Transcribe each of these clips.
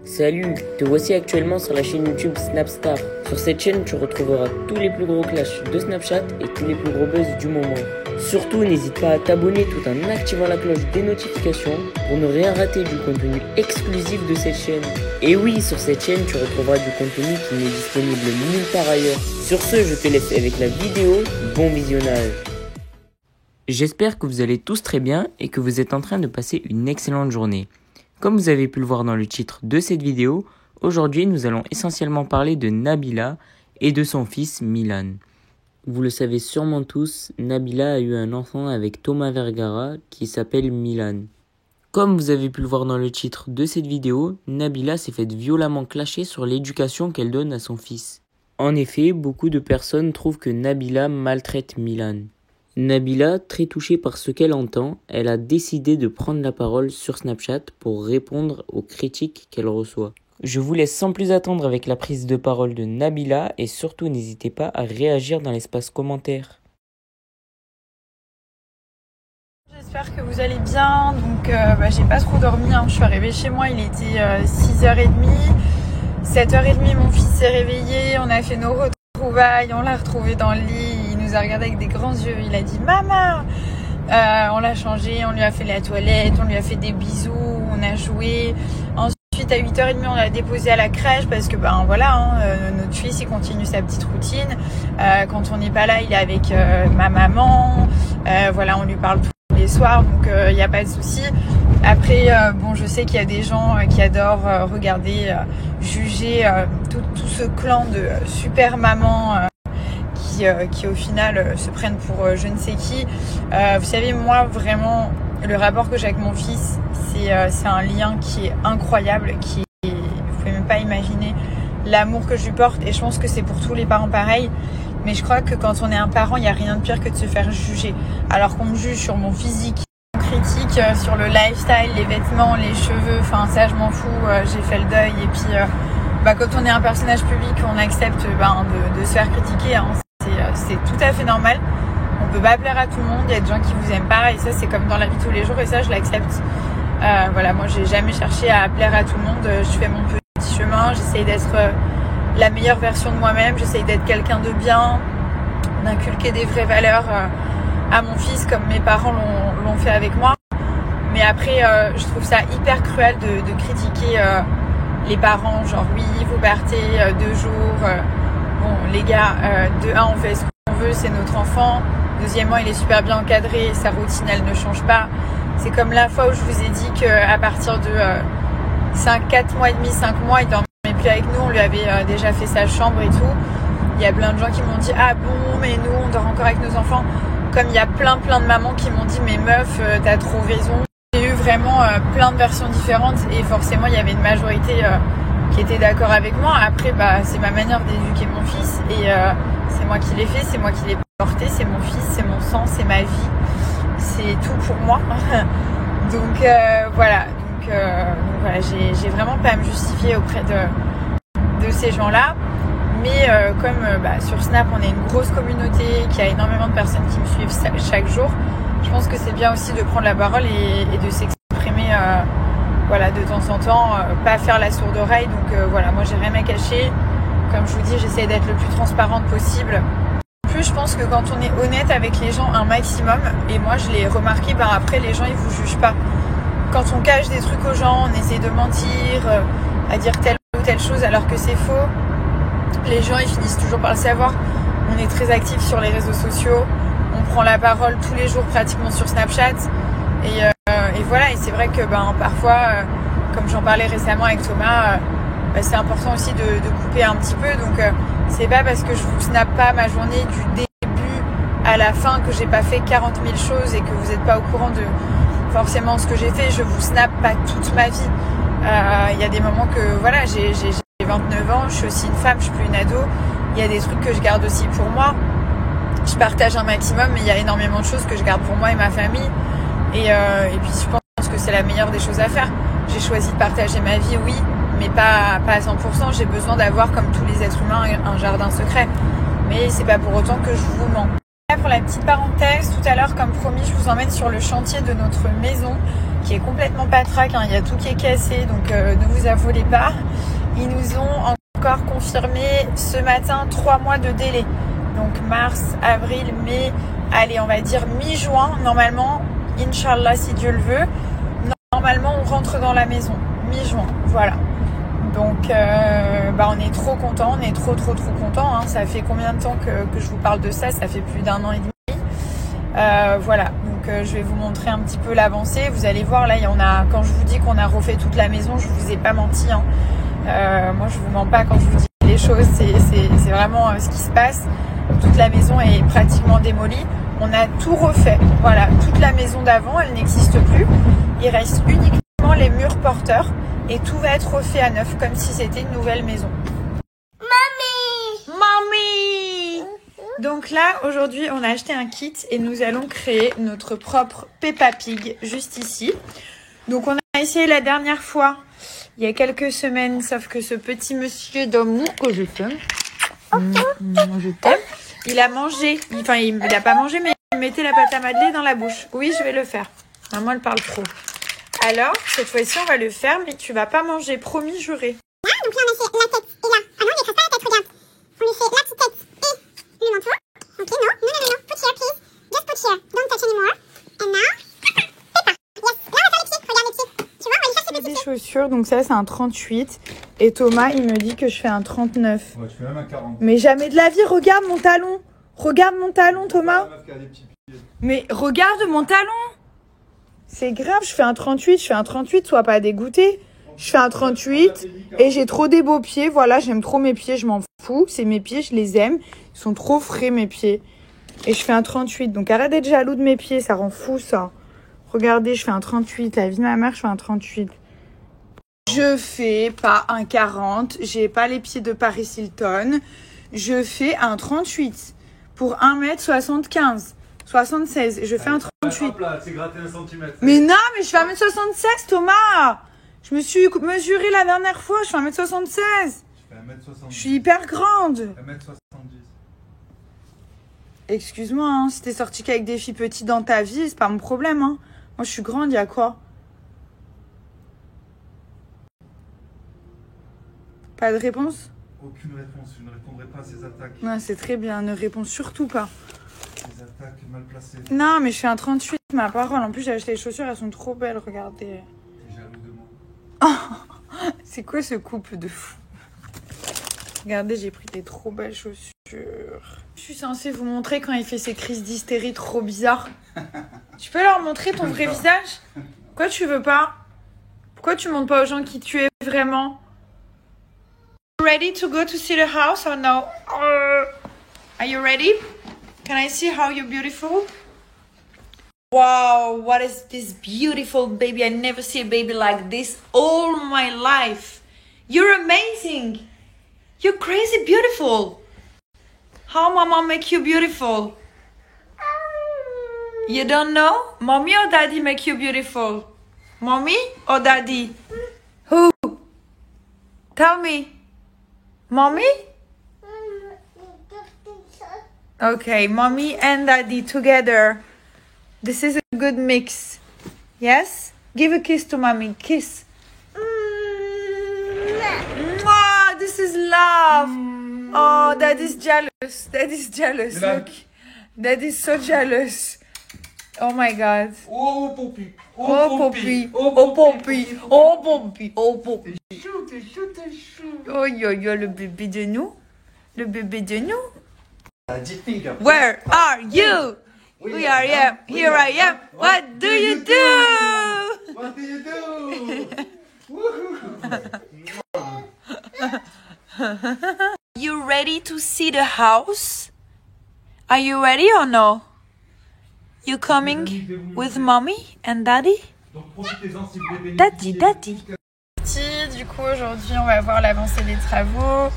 Salut, te voici actuellement sur la chaîne YouTube Snapstar. Sur cette chaîne, tu retrouveras tous les plus gros clashs de Snapchat et tous les plus gros buzz du moment. Surtout, n'hésite pas à t'abonner tout en activant la cloche des notifications pour ne rien rater du contenu exclusif de cette chaîne. Et oui, sur cette chaîne, tu retrouveras du contenu qui n'est disponible nulle part ailleurs. Sur ce, je te laisse avec la vidéo. Bon visionnage. J'espère que vous allez tous très bien et que vous êtes en train de passer une excellente journée. Comme vous avez pu le voir dans le titre de cette vidéo, aujourd'hui nous allons essentiellement parler de Nabila et de son fils Milan. Vous le savez sûrement tous, Nabila a eu un enfant avec Thomas Vergara qui s'appelle Milan. Comme vous avez pu le voir dans le titre de cette vidéo, Nabila s'est faite violemment clasher sur l'éducation qu'elle donne à son fils. En effet, beaucoup de personnes trouvent que Nabila maltraite Milan. Nabila, très touchée par ce qu'elle entend, elle a décidé de prendre la parole sur Snapchat pour répondre aux critiques qu'elle reçoit. Je vous laisse sans plus attendre avec la prise de parole de Nabila et surtout n'hésitez pas à réagir dans l'espace commentaire. J'espère que vous allez bien. Donc j'ai pas trop dormi, Je suis arrivée chez moi, il était 6h30. 7h30 mon fils s'est réveillé, on a fait nos retrouvailles, on l'a retrouvé dans le lit. Il nous a regardé avec des grands yeux, il a dit maman. On l'a changé, on lui a fait la toilette, on lui a fait des bisous, on a joué. Ensuite à 8h30 on l'a déposé à la crèche parce que notre fils il continue sa petite routine. Quand on n'est pas là il est avec ma maman, on lui parle tous les soirs, donc il n'y a pas de souci. Après je sais qu'il y a des gens qui adorent regarder, juger tout ce clan de super mamans qui au final se prennent pour je ne sais qui. Vous savez, moi vraiment le rapport que j'ai avec mon fils c'est un lien qui est incroyable, vous pouvez même pas imaginer l'amour que je lui porte, et je pense que c'est pour tous les parents pareil. Mais je crois que quand on est un parent, il n'y a rien de pire que de se faire juger. Alors qu'on me juge sur mon physique, on critique sur le lifestyle, les vêtements, les cheveux, ça je m'en fous, j'ai fait le deuil. Et puis quand on est un personnage public, on accepte de se faire critiquer, c'est tout à fait normal. On peut pas plaire à tout le monde, il y a des gens qui vous aiment pas, et ça c'est comme dans la vie de tous les jours, et ça je l'accepte. Moi j'ai jamais cherché à plaire à tout le monde, je fais mon petit chemin, j'essaye d'être la meilleure version de moi-même, j'essaye d'être quelqu'un de bien, d'inculquer des vraies valeurs à mon fils comme mes parents l'ont fait avec moi. Mais après je trouve ça hyper cruel de critiquer les parents, genre oui vous partez 2 jours, les gars, de 1 on fait ce qu'on veut, c'est notre enfant. Deuxièmement, il est super bien encadré, sa routine elle ne change pas. C'est comme la fois où je vous ai dit qu'à partir de 4 mois et demi, 5 mois, il dormait plus avec nous, on lui avait déjà fait sa chambre et tout. Il y a plein de gens qui m'ont dit ah bon, mais nous on dort encore avec nos enfants. Comme il y a plein de mamans qui m'ont dit mais meuf, t'as trop raison. J'ai eu vraiment plein de versions différentes, et forcément il y avait une majorité qui était d'accord avec moi. Après c'est ma manière d'éduquer mon fils, et c'est moi qui l'ai fait, c'est moi qui l'ai porté, c'est mon fils, c'est mon sang, c'est ma vie, c'est tout pour moi. Donc j'ai vraiment pas à me justifier auprès de ces gens-là. Mais sur Snap on est une grosse communauté, qui a énormément de personnes qui me suivent chaque jour, je pense que c'est bien aussi de prendre la parole et de s'exprimer de temps en temps, pas faire la sourde oreille. Donc moi j'ai rien à cacher. Comme je vous dis, j'essaie d'être le plus transparente possible. En plus je pense que quand on est honnête avec les gens un maximum, et moi je l'ai remarqué, après les gens ils vous jugent pas. Quand on cache des trucs aux gens, on essaie de mentir, à dire telle ou telle chose alors que c'est faux, les gens ils finissent toujours par le savoir. On est très actifs sur les réseaux sociaux, on prend la parole tous les jours pratiquement sur Snapchat, et c'est vrai que parfois comme j'en parlais récemment avec Thomas, c'est important aussi de couper un petit peu. Donc c'est pas parce que je vous snap pas ma journée du début à la fin que j'ai pas fait 40 000 choses et que vous n'êtes pas au courant de forcément ce que j'ai fait. Je vous snap pas toute ma vie. Il y a des moments que j'ai 29 ans, je suis aussi une femme, je suis plus une ado. Il y a des trucs que je garde aussi pour moi. Je partage un maximum, mais il y a énormément de choses que je garde pour moi et ma famille. Et puis je pense que c'est la meilleure des choses à faire. J'ai choisi de partager ma vie, oui, mais pas à 100%. J'ai besoin d'avoir, comme tous les êtres humains, un jardin secret. Mais c'est pas pour autant que je vous mens. Pour la petite parenthèse, tout à l'heure, comme promis, je vous emmène sur le chantier de notre maison. qui est complètement patraque, hein. Il y a tout qui est cassé, donc ne vous affolez pas. Ils nous ont encore confirmé ce matin 3 mois de délai. Donc mars, avril, mai, allez, on va dire mi-juin, normalement, Inch'Allah, si Dieu le veut. Normalement, on rentre dans la maison, mi-juin, voilà. Donc, on est trop contents, on est trop contents. Hein. Ça fait combien de temps que je vous parle de ça? Ça fait plus d'1 an et demi. Voilà, donc je vais vous montrer un petit peu l'avancée. Vous allez voir, là, quand je vous dis qu'on a refait toute la maison, je vous ai pas menti. Hein. Moi, je vous mens pas quand je vous dis les choses. C'est vraiment ce qui se passe. Toute la maison est pratiquement démolie. On a tout refait. Voilà, toute la maison d'avant, elle n'existe plus. Il reste uniquement les murs porteurs et tout va être refait à neuf, comme si c'était une nouvelle maison. Mamie! Donc là, aujourd'hui, on a acheté un kit et nous allons créer notre propre Peppa Pig juste ici. Donc on a essayé la dernière fois, il y a quelques semaines, sauf que ce petit monsieur d'amour que je t'aime, je t'aime, il a mangé, enfin il n'a pas mangé, mais il mettait la pâte à modeler dans la bouche. Oui, je vais le faire. Maman, elle parle trop. Alors, cette fois-ci, on va le faire, mais tu vas pas manger, promis, juré. Là, donc là, on a fait la tête et là. Ah non, on n'écrase pas la tête, regarde. On lui fait la petite tête et le manteau. Ok, non. Put here, please. Just put here. Don't touch anymore. And now, Peppa. Yes. Là, on va faire les pieds. Regarde les pieds. Tu vois, on va lui chercher Des chaussures, donc ça, c'est un 38. Et Thomas, il me dit que je fais un 39. Ouais, je fais même un 40. Mais jamais de la vie, regarde mon talon. Regarde mon talon, Thomas. Mais regarde mon talon. C'est grave, je fais un 38, sois pas dégoûté. Je fais un 38 et j'ai trop des beaux pieds. Voilà, j'aime trop mes pieds, je m'en fous. C'est mes pieds, je les aime. Ils sont trop frais, mes pieds. Et je fais un 38. Donc arrête d'être jaloux de mes pieds, ça rend fou, ça. Regardez, je fais un 38. La vie de ma mère, je fais un 38. Je fais pas un 40. J'ai pas les pieds de Paris Hilton. Je fais un 38 pour 1m75. 76, je fais un 38. Hop là, c'est gratté 1 cm. Mais non, mais je fais 1m76, Thomas. Je me suis mesurée la dernière fois, je fais 1m76. Je fais 1m70. Je suis hyper grande. 1m70. Excuse-moi, hein, si t'es sortie qu'avec des filles petites dans ta vie, c'est pas mon problème. Hein. Moi, je suis grande, il y a quoi? Pas de réponse? Aucune réponse, je ne répondrai pas à ces attaques. Non, c'est très bien, ne réponds surtout pas. Ces attaques mal placées. Non, mais je fais un 38, ma parole. En plus, j'ai acheté les chaussures, elles sont trop belles, regardez. T'es jaloux de moi. C'est quoi ce couple de fou? Regardez, j'ai pris des trop belles chaussures. Je suis censée vous montrer quand il fait ses crises d'hystérie trop bizarres. Tu peux leur montrer ton vrai visage? Pourquoi tu veux pas? Pourquoi tu montres pas aux gens qui tu es vraiment? Ready to go to see the house or no? Are you ready? Can I see how you're beautiful? Wow, what is this beautiful baby? I never see a baby like this all my life. You're amazing. You're crazy beautiful. How mama make you beautiful? You don't know? Mommy or daddy make you beautiful? Mommy or daddy? Who? Tell me. Mommy? Okay, mommy and daddy together. This is a good mix. Yes? Give a kiss to mommy. Kiss. Mwah, this is love. Oh, daddy's jealous. Daddy's jealous. Look. Daddy's so jealous. Oh my God. Oh, Poppy. Oh, Poppy. Oh, Poppy. Oh, Poppy. Oh, Poppy. Oh, yo, yo, le bébé de nous. Le bébé de nous. Where are you? We are here. Here I am. What do you do? What do you do? You ready to see the house? Are you ready or no? You coming with mommy and daddy? Donc profitez-en si vous voulez. Daddy, daddy. Du coup, aujourd'hui, on va voir l'avancée des travaux.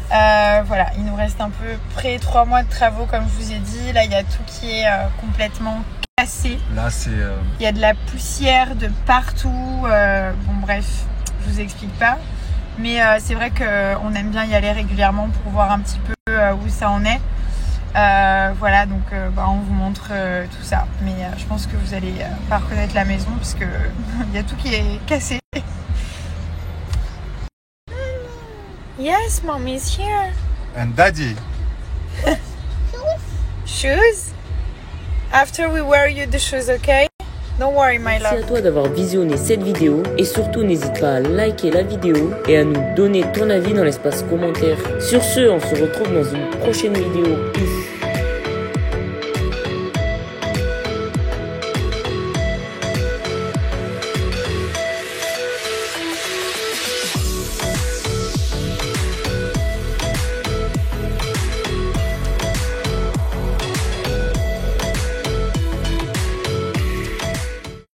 Voilà, il nous reste un peu près 3 mois de travaux, comme je vous ai dit. Là, il y a tout qui est complètement cassé. Là, c'est. Il y a de la poussière de partout. Bon, bref, je vous explique pas. Mais c'est vrai qu'on aime bien y aller régulièrement pour voir un petit peu où ça en est. Voilà, donc on vous montre tout ça. Mais je pense que vous allez pas reconnaître la maison parce que il y a tout qui est cassé. Yes, mommy's here. And daddy. Shoes? After we wear you the shoes, okay? Don't worry, my Merci love. à toi d'avoir visionné cette vidéo et surtout n'hésite pas à liker la vidéo et à nous donner ton avis dans l'espace commentaire. Sur ce, on se retrouve dans une prochaine vidéo. Peace.